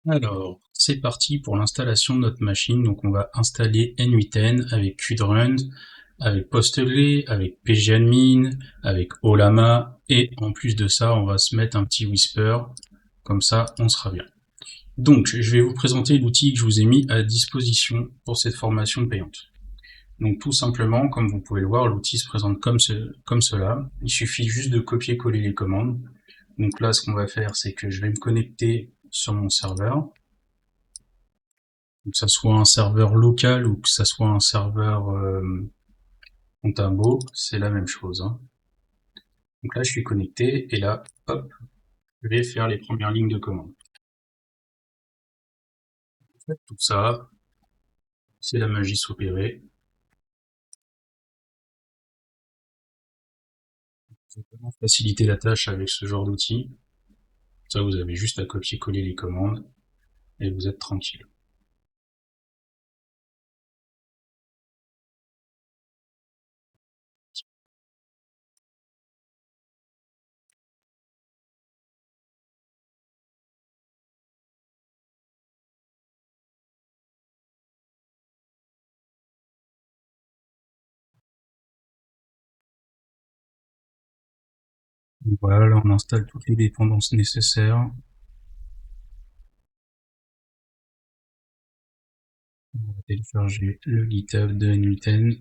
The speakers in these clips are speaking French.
Alors, c'est parti pour l'installation de notre machine. Donc, on va installer n8n avec qdrund, avec Postgre, avec pgadmin, avec Ollama, et en plus de ça, on va se mettre un petit Whisper. Comme ça, on sera bien. Donc, je vais vous présenter l'outil que je vous ai mis à disposition pour cette formation payante. Donc, tout simplement, comme vous pouvez le voir, l'outil se présente comme cela. Il suffit juste de copier-coller les commandes. Donc là, ce qu'on va faire, c'est que je vais me connecter sur mon serveur. Que ça soit un serveur local ou que ça soit un serveur Contabo, c'est la même chose. Hein. Donc là, je suis connecté et là, hop, je vais faire les premières lignes de commande. Tout ça, c'est la magie s'opérer. C'est vraiment faciliter la tâche avec ce genre d'outil. Ça, vous avez juste à copier-coller les commandes et vous êtes tranquille. Donc voilà, là on installe toutes les dépendances nécessaires. On va télécharger le GitHub de n8n.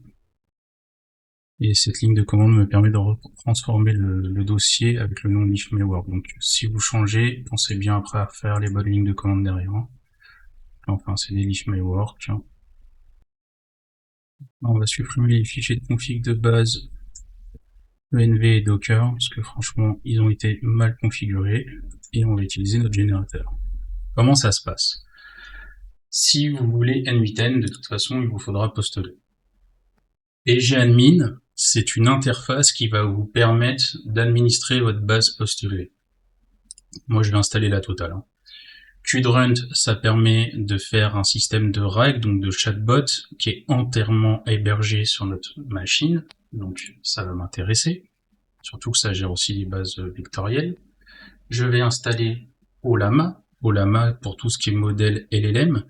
Et cette ligne de commande me permet de transformer le dossier avec le nom lifmewwork. Donc si vous changez, pensez bien après à faire les bonnes lignes de commande derrière. Enfin, c'est des lifmewwork. On va supprimer les fichiers de config de base env et docker, parce que franchement, ils ont été mal configurés. Et on va utiliser notre générateur. Comment ça se passe? Si vous voulez n8n, de toute façon, il vous faudra Postgre. pgadmin, c'est une interface qui va vous permettre d'administrer votre base Postgre. Moi, je vais installer la totale. Hein. qdrund, ça permet de faire un système de RAG, donc de chatbot, qui est entièrement hébergé sur notre machine. Donc, ça va m'intéresser. Surtout que ça gère aussi les bases vectorielles. Je vais installer Ollama. Ollama pour tout ce qui est modèle LLM.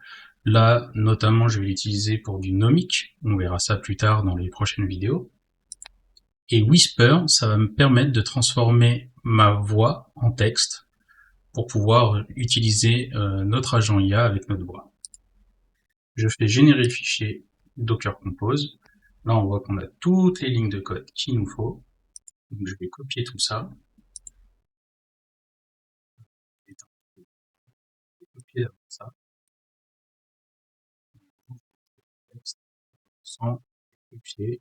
Là, notamment, je vais l'utiliser pour du nomic. On verra ça plus tard dans les prochaines vidéos. Et Whisper, ça va me permettre de transformer ma voix en texte pour pouvoir utiliser notre agent IA avec notre voix. Je fais générer le fichier Docker Compose. Là, on voit qu'on a toutes les lignes de code qu'il nous faut. Donc, je vais copier tout ça. Copier ça. Sans copier.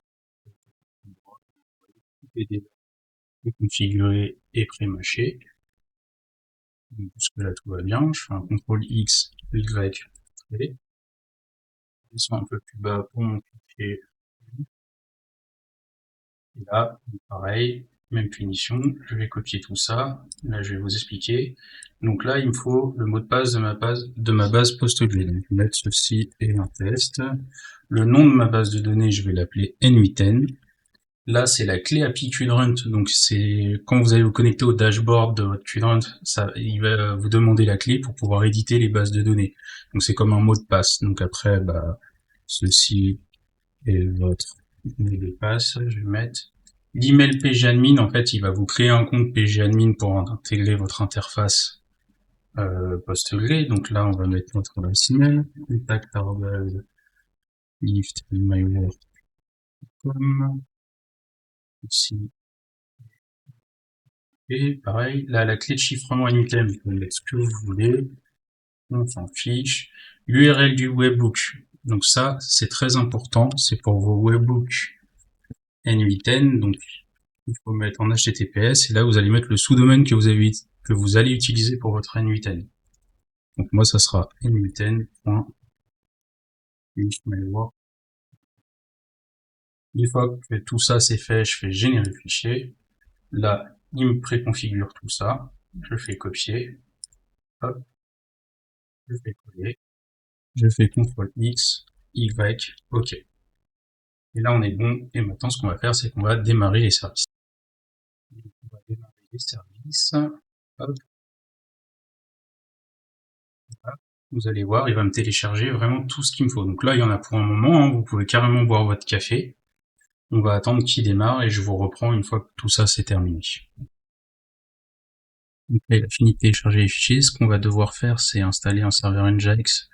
Et configuré et pré-mâché. Jusque là, tout va bien. Je fais un CTRL X, Y, et je descends un peu plus bas pour mon fichier. Et là, pareil, même punition, je vais copier tout ça. Là, je vais vous expliquer. Donc là, il me faut le mot de passe de ma base Postgre. Donc, je vais mettre ceci et un test. Le nom de ma base de données, je vais l'appeler n8n. Là, c'est la clé API qdrund. Donc, c'est quand vous allez vous connecter au dashboard de votre qdrund, ça, il va vous demander la clé pour pouvoir éditer les bases de données. Donc, c'est comme un mot de passe. Donc après, bah, ceci est votre mot de passe. Je vais mettre l'email pgadmin. En fait, il va vous créer un compte pgadmin pour intégrer votre interface Postgre. Donc là, on va mettre notre adresse email. Contact@liftmywork.com. Ici. Et pareil, là, la clé de chiffrement n8n, vous pouvez mettre ce que vous voulez. On s'en fiche. L'URL du webhook. Donc ça, c'est très important. C'est pour vos webhooks n8n. Donc, il faut mettre en HTTPS. Et là, vous allez mettre le sous-domaine que vous allez utiliser pour votre n8n. Donc moi, ça sera n8n.liftmywork. Une fois que tout ça c'est fait, je fais générer le fichier. Là, il me préconfigure tout ça. Je fais copier. Hop. Je fais coller. Je fais CTRL X, Y, OK. Et là, on est bon. Et maintenant, ce qu'on va faire, c'est qu'on va démarrer les services. On va démarrer les services. Hop. Voilà. Vous allez voir, il va me télécharger vraiment tout ce qu'il me faut. Donc là, il y en a pour un moment, hein, vous pouvez carrément boire votre café. On va attendre qu'il démarre et je vous reprends une fois que tout ça c'est terminé. Donc là, il a fini de télécharger les fichiers. Ce qu'on va devoir faire, c'est installer un serveur Nginx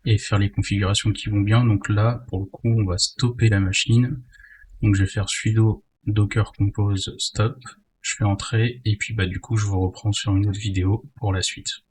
et faire les configurations qui vont bien. Donc là, pour le coup, on va stopper la machine. Donc je vais faire sudo docker compose stop. Je fais entrer et puis du coup, je vous reprends sur une autre vidéo pour la suite.